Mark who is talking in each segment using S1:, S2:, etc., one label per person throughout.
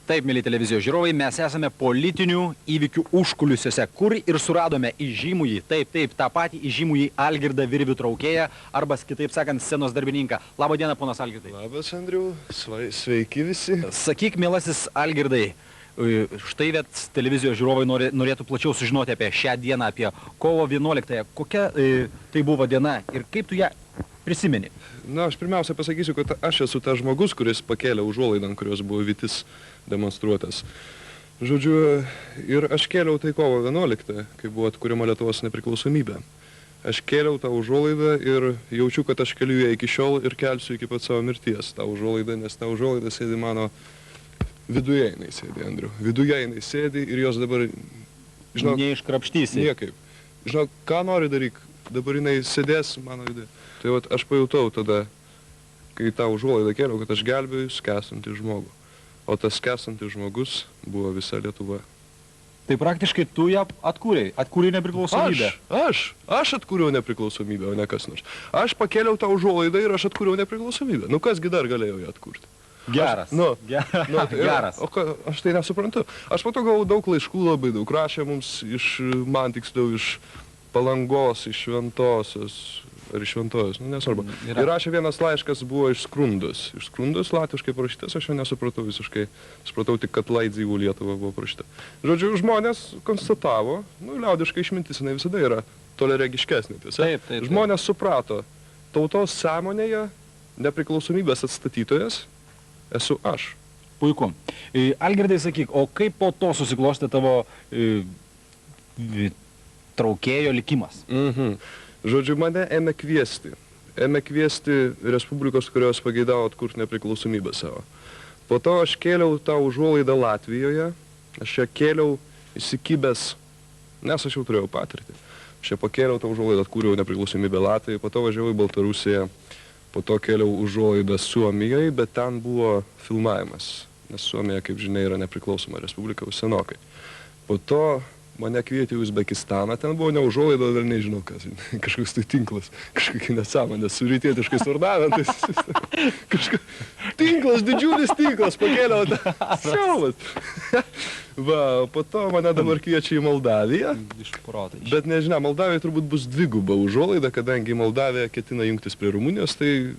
S1: Taip, mėly televizijos žiūrovai, mes esame politinių įvykių užkulisiuose, kur ir suradome įžymųjį, taip, tą patį įžymųjį Algirdą Virvių traukėją, arba, kitaip sakant, scenos darbininką. Labą dieną, ponas Algirdai.
S2: Labas, Andriau. Sveiki visi.
S1: Sakyk, mielasis Algirdai, štai vet televizijos žiūrovai norėtų plačiau sužinoti apie šią dieną, apie kovo 11-ąją. Kokia tai buvo diena ir kaip tu ją prisimeni?
S2: Na, aš pirmiausia pasakysiu, kad aš esu tas žmogus, kuris pakėlė užuolaidą, ant kurios buvo vytis demonstruotas. Žodžiu, ir aš kėliau tai kovo 11, kai buvo atkuriama Lietuvos nepriklausomybė. Aš kėliau tą užuolaidą ir jaučiu, kad aš keliu ją iki šiol ir kelsiu iki pat savo mirties tą užuolaidą, nes ta užuolaida sėdi mano viduje, jinai sėdi, Andriu. Viduje jinai sėdi ir jos dabar, žinok,
S1: neiškrapštysi.
S2: Niekaip. Žinok, ką nori daryk, dabar jinai sėdės mano viduje. Tai vat aš pajutau tada, kai tą užuolaidą kėliau, kad aš gelbėjau skęstantį žmogų. O tas skęstantis žmogus buvo visa Lietuva.
S1: Tai praktiškai tu ją atkūrei nepriklausomybę.
S2: Aš atkūriau nepriklausomybę, o ne kas nors. Aš pakėliau tą užuolaidą ir aš atkūriau nepriklausomybę. Nu, kasgi dar galėjo ją atkurti?
S1: Geras. Geras.
S2: O aš tai nesuprantu. Aš po to gavau daug laiškų, labai daug. Rašė mums man tiksliau iš Palangos, iš Šventosios, ar iš Šventojos, nu nesvarbu. Ir rašė vienas laiškas, buvo iš Skrundos. Iš Skrundos latviškai parašytas, aš jo nesupratau visiškai. Supratau tik, kad Laidzijų Lietuva buvo parašyta. Žodžiu, žmonės konstatavo, nu, liaudiškai išmintis, jinai visada yra toleregiškesnė, tiesa.
S1: Taip.
S2: Žmonės suprato, tautos sąmonėje nepriklausomybės atstatytojas esu aš.
S1: Puiku. Algirdai, sakyk, o kaip po to susiklostė tavo traukėjo likimas?
S2: Žodžiu, mane ėmė kviesti Respublikos, kurios pageidavo atkurti nepriklausomybę savo. Po to aš kėliau tą užuolaidą Latvijoje, aš ją kėliau įsikibęs, nes aš jau turėjau patirtį. Aš ją pakėliau tą užuolaidą, atkūriau nepriklausomybę Latvijoje, po to važiavau į Baltarusiją, po to kėliau užuolaidą Suomijoje, bet ten buvo filmavimas, nes Suomija, kaip žinia, yra nepriklausoma respublika jau senokai. Po to mane kvietė į Uzbekistaną, ten buvo ne užuolaida, dar nežinau kas, kažkoks tai tinklas, kažkokia nesąmonė, su rytietiškais ornamentais. Tinklas, didžiulis tinklas, pakėliau tą siaubas. Va, po to mane dabar kviečia į Moldaviją. Bet nežinia, Moldavija turbūt bus dviguba užuolaida, kadangi Moldavija ketina jungtis prie Rumunijos, tai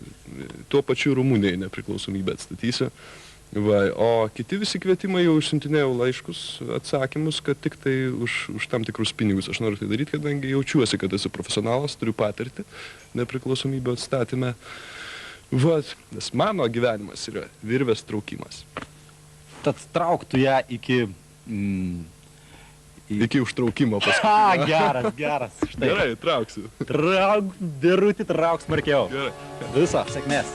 S2: tuo pačiu Rumunijai nepriklausomybę atstatysiu. Va, o kiti visi kvietimai jau išsiuntinėjau laiškus, atsakymus, kad tik tai už tam tikrus pinigus aš noriu tai daryti, kadangi jaučiuosi, kad esu profesionalas, turiu patirtį nepriklausomybę atstatymę. Va, nes mano gyvenimas yra virvės traukimas.
S1: Tad trauktų ją iki...
S2: Iki užtraukimo paskui.
S1: Geras. Štai.
S2: Gerai, trauksiu.
S1: Birutį trauk smarkiau.
S2: Gerai.
S1: Viso, sėkmės.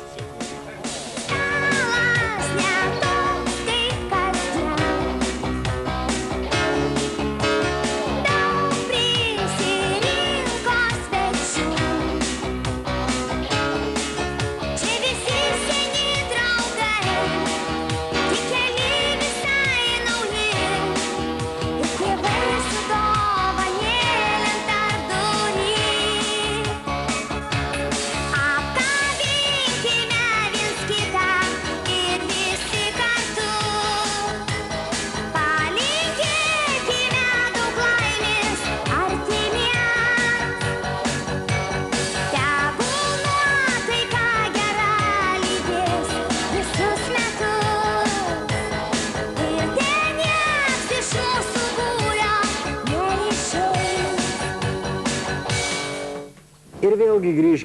S3: Ir vėlgi grįžkime.